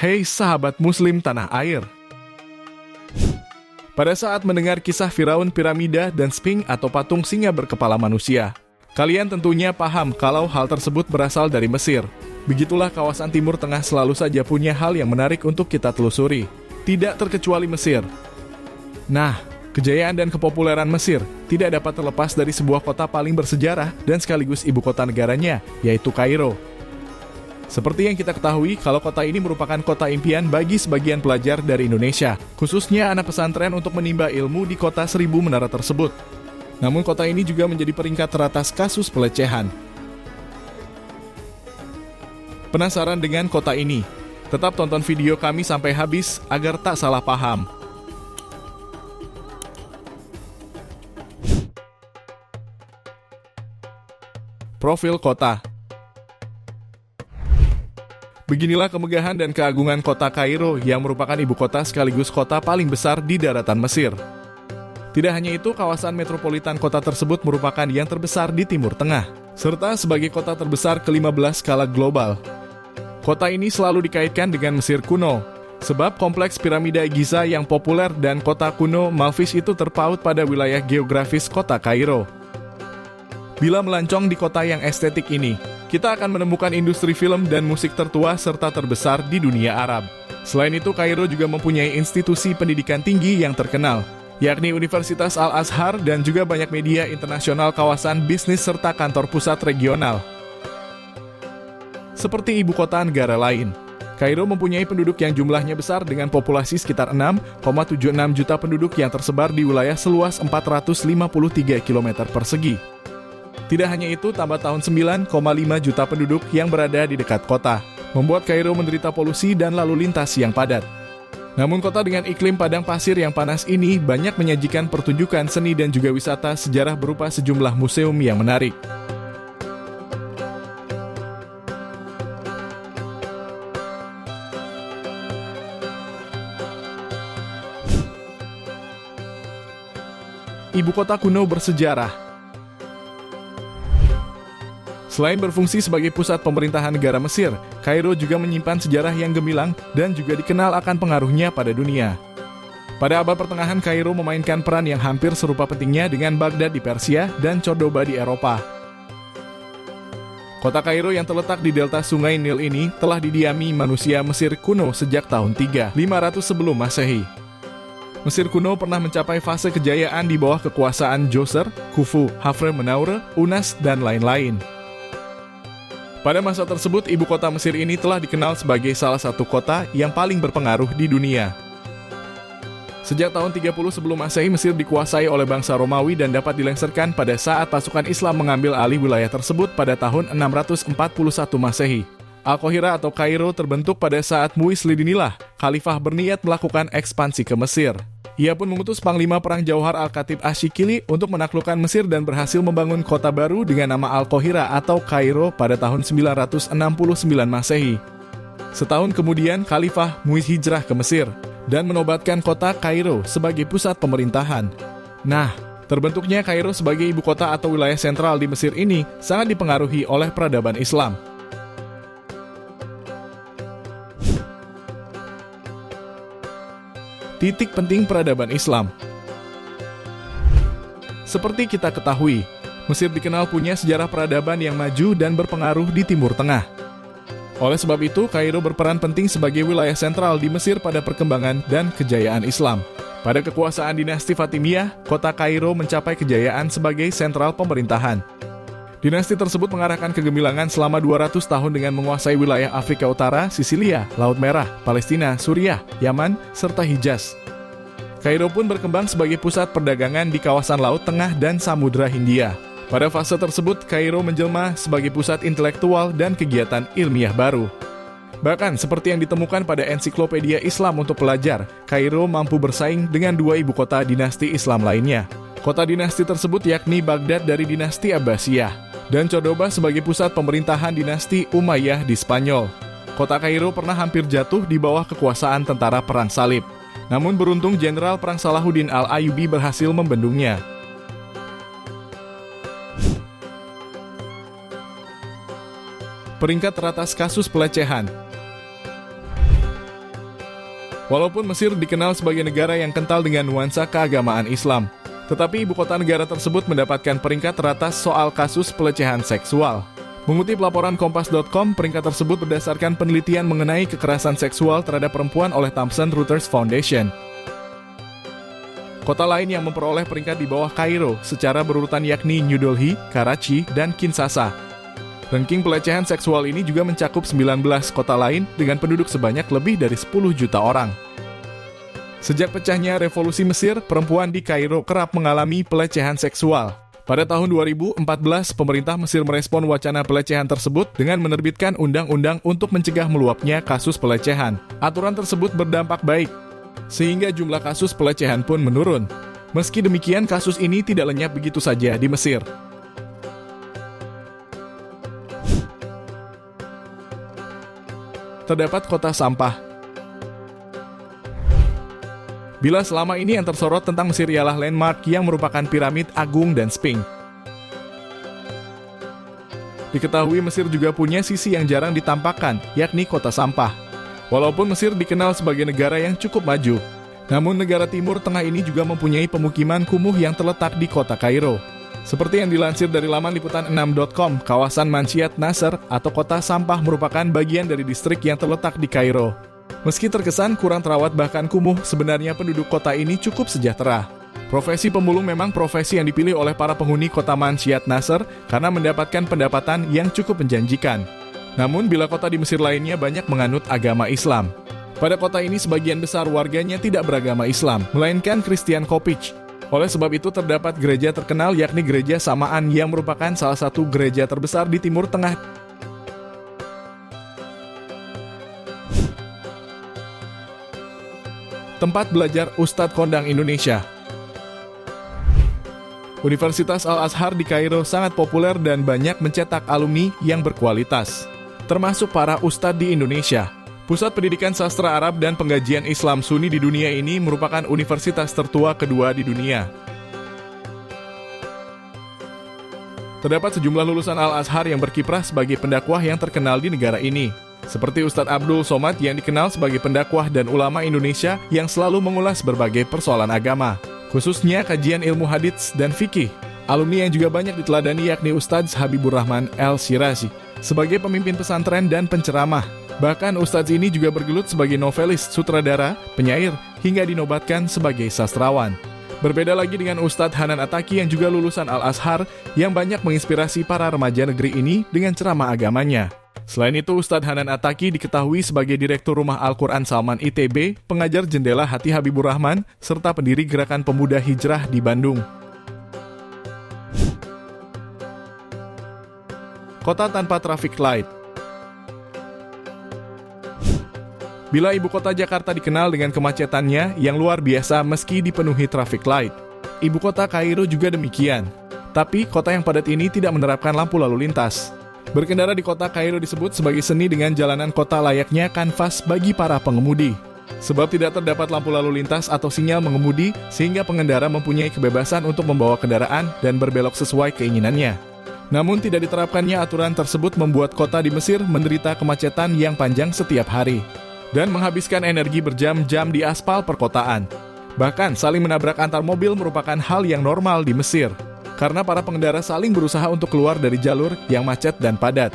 Hei sahabat muslim tanah air. Pada saat mendengar kisah Firaun piramida dan Sphinx atau patung singa berkepala manusia, kalian tentunya paham kalau hal tersebut berasal dari Mesir. Begitulah kawasan Timur Tengah selalu saja punya hal yang menarik untuk kita telusuri. Tidak terkecuali Mesir. Nah, kejayaan dan kepopuleran Mesir tidak dapat terlepas dari sebuah kota paling bersejarah dan sekaligus ibu kota negaranya, yaitu Kairo. Seperti yang kita ketahui, kalau kota ini merupakan kota impian bagi sebagian pelajar dari Indonesia, khususnya anak pesantren untuk menimba ilmu di kota 1000 menara tersebut. Namun kota ini juga menjadi peringkat teratas kasus pelecehan. Penasaran dengan kota ini? Tetap tonton video kami sampai habis agar tak salah paham. Profil kota. Beginilah kemegahan dan keagungan kota Kairo yang merupakan ibu kota sekaligus kota paling besar di daratan Mesir. Tidak hanya itu, kawasan metropolitan kota tersebut merupakan yang terbesar di Timur Tengah, serta sebagai kota terbesar ke-15 skala global. Kota ini selalu dikaitkan dengan Mesir kuno, sebab kompleks piramida Giza yang populer dan kota kuno Memphis itu terpaut pada wilayah geografis kota Kairo. Bila melancong di kota yang estetik ini, kita akan menemukan industri film dan musik tertua serta terbesar di dunia Arab. Selain itu, Kairo juga mempunyai institusi pendidikan tinggi yang terkenal, yakni Universitas Al-Azhar dan juga banyak media internasional, kawasan bisnis serta kantor pusat regional. Seperti ibu kota negara lain, Kairo mempunyai penduduk yang jumlahnya besar dengan populasi sekitar 6,76 juta penduduk yang tersebar di wilayah seluas 453 km persegi. Tidak hanya itu, tambah tahun 9,5 juta penduduk yang berada di dekat kota, membuat Kairo menderita polusi dan lalu lintas yang padat. Namun kota dengan iklim padang pasir yang panas ini banyak menyajikan pertunjukan seni dan juga wisata sejarah berupa sejumlah museum yang menarik. Ibu kota kuno bersejarah. Selain berfungsi sebagai pusat pemerintahan negara Mesir, Kairo juga menyimpan sejarah yang gemilang dan juga dikenal akan pengaruhnya pada dunia. Pada abad pertengahan, Kairo memainkan peran yang hampir serupa pentingnya dengan Baghdad di Persia dan Cordoba di Eropa. Kota Kairo yang terletak di delta Sungai Nil ini telah didiami manusia Mesir kuno sejak tahun 3500 sebelum Masehi. Mesir kuno pernah mencapai fase kejayaan di bawah kekuasaan Djoser, Khufu, Haframenaure, Unas, dan lain-lain. Pada masa tersebut, ibu kota Mesir ini telah dikenal sebagai salah satu kota yang paling berpengaruh di dunia. Sejak tahun 30 sebelum Masehi, Mesir dikuasai oleh bangsa Romawi dan dapat dilengsarkan pada saat pasukan Islam mengambil alih wilayah tersebut pada tahun 641 Masehi. Al-Qahira atau Kairo terbentuk pada saat Muisliddinillah, khalifah berniat melakukan ekspansi ke Mesir. Ia pun mengutus Panglima Perang Jauhar Al-Khatib Asyikili untuk menaklukkan Mesir dan berhasil membangun kota baru dengan nama Al-Qahira atau Kairo pada tahun 969 Masehi. Setahun kemudian, Khalifah Muiz hijrah ke Mesir dan menobatkan kota Kairo sebagai pusat pemerintahan. Nah, terbentuknya Kairo sebagai ibu kota atau wilayah sentral di Mesir ini sangat dipengaruhi oleh peradaban Islam. Titik penting peradaban Islam. Seperti kita ketahui, Mesir dikenal punya sejarah peradaban yang maju dan berpengaruh di Timur Tengah. Oleh sebab itu, Kairo berperan penting sebagai wilayah sentral di Mesir pada perkembangan dan kejayaan Islam. Pada kekuasaan dinasti Fatimiyah, kota Kairo mencapai kejayaan sebagai sentral pemerintahan. Dinasti tersebut mengarahkan kegemilangan selama 200 tahun dengan menguasai wilayah Afrika Utara, Sisilia, Laut Merah, Palestina, Suriah, Yaman, serta Hijaz. Kairo pun berkembang sebagai pusat perdagangan di kawasan Laut Tengah dan Samudra Hindia. Pada fase tersebut, Kairo menjelma sebagai pusat intelektual dan kegiatan ilmiah baru. Bahkan seperti yang ditemukan pada ensiklopedia Islam untuk pelajar, Kairo mampu bersaing dengan dua ibu kota dinasti Islam lainnya. Kota dinasti tersebut yakni Baghdad dari dinasti Abbasiyah dan Cordoba sebagai pusat pemerintahan dinasti Umayyah di Spanyol. Kota Kairo pernah hampir jatuh di bawah kekuasaan tentara Perang Salib. Namun beruntung Jenderal Perang Salahuddin Al-Ayyubi berhasil membendungnya. Peringkat teratas kasus pelecehan. Walaupun Mesir dikenal sebagai negara yang kental dengan nuansa keagamaan Islam, tetapi ibu kota negara tersebut mendapatkan peringkat teratas soal kasus pelecehan seksual. Mengutip laporan Kompas.com, peringkat tersebut berdasarkan penelitian mengenai kekerasan seksual terhadap perempuan oleh Thomson Reuters Foundation. Kota lain yang memperoleh peringkat di bawah Kairo secara berurutan yakni New Delhi, Karachi, dan Kinshasa. Ranking pelecehan seksual ini juga mencakup 19 kota lain dengan penduduk sebanyak lebih dari 10 juta orang. Sejak pecahnya revolusi Mesir, perempuan di Kairo kerap mengalami pelecehan seksual. Pada tahun 2014, pemerintah Mesir merespon wacana pelecehan tersebut dengan menerbitkan undang-undang untuk mencegah meluapnya kasus pelecehan. Aturan tersebut berdampak baik, sehingga jumlah kasus pelecehan pun menurun. Meski demikian, kasus ini tidak lenyap begitu saja di Mesir. Terdapat kota sampah. Bila selama ini yang tersorot tentang Mesir ialah landmark yang merupakan piramid agung dan Sphinx, diketahui Mesir juga punya sisi yang jarang ditampakkan, yakni kota sampah. Walaupun Mesir dikenal sebagai negara yang cukup maju, namun negara Timur Tengah ini juga mempunyai pemukiman kumuh yang terletak di kota Kairo. Seperti yang dilansir dari laman liputan6.com, kawasan Mansyat Nasser atau kota sampah merupakan bagian dari distrik yang terletak di Kairo. Meski terkesan kurang terawat bahkan kumuh, sebenarnya penduduk kota ini cukup sejahtera. Profesi pemulung memang profesi yang dipilih oleh para penghuni kota Mansyat Nasser karena mendapatkan pendapatan yang cukup menjanjikan. Namun bila kota di Mesir lainnya banyak menganut agama Islam. Pada kota ini sebagian besar warganya tidak beragama Islam, melainkan Kristen Koptic. Oleh sebab itu terdapat gereja terkenal yakni Gereja Samaan yang merupakan salah satu gereja terbesar di Timur Tengah. Tempat belajar Ustadz Kondang Indonesia. Universitas Al-Azhar di Kairo sangat populer dan banyak mencetak alumni yang berkualitas, termasuk para ustadz di Indonesia. Pusat Pendidikan Sastra Arab dan Pengkajian Islam Sunni di dunia ini merupakan universitas tertua kedua di dunia. Terdapat sejumlah lulusan Al-Azhar yang berkiprah sebagai pendakwah yang terkenal di negara ini, seperti Ustadz Abdul Somad yang dikenal sebagai pendakwah dan ulama Indonesia yang selalu mengulas berbagai persoalan agama, khususnya kajian ilmu hadits dan fikih. Alumni yang juga banyak diteladani yakni Ustadz Habibur Rahman El-Shirazi sebagai pemimpin pesantren dan penceramah. Bahkan Ustadz ini juga bergelut sebagai novelis, sutradara, penyair, hingga dinobatkan sebagai sastrawan. Berbeda lagi dengan Ustadz Hanan Attaqi yang juga lulusan Al-Azhar yang banyak menginspirasi para remaja negeri ini dengan ceramah agamanya. Selain itu, Ustadz Hanan Attaqi diketahui sebagai Direktur Rumah Al-Quran Salman ITB, pengajar Jendela Hati Habibur Rahman, serta pendiri Gerakan Pemuda Hijrah di Bandung. Kota tanpa traffic light. Bila ibu kota Jakarta dikenal dengan kemacetannya yang luar biasa meski dipenuhi traffic light, ibu kota Kairo juga demikian. Tapi kota yang padat ini tidak menerapkan lampu lalu lintas. Berkendara di kota Kairo disebut sebagai seni dengan jalanan kota layaknya kanvas bagi para pengemudi. Sebab tidak terdapat lampu lalu lintas atau sinyal mengemudi sehingga pengendara mempunyai kebebasan untuk membawa kendaraan dan berbelok sesuai keinginannya. Namun tidak diterapkannya aturan tersebut membuat kota di Mesir menderita kemacetan yang panjang setiap hari dan menghabiskan energi berjam-jam di aspal perkotaan. Bahkan saling menabrak antar mobil merupakan hal yang normal di Mesir, karena para pengendara saling berusaha untuk keluar dari jalur yang macet dan padat.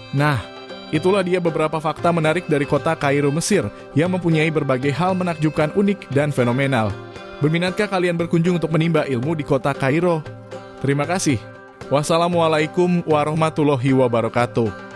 Nah, itulah dia beberapa fakta menarik dari kota Kairo, Mesir, yang mempunyai berbagai hal menakjubkan, unik, dan fenomenal. Berminatkah kalian berkunjung untuk menimba ilmu di kota Kairo? Terima kasih. Wassalamualaikum warahmatullahi wabarakatuh.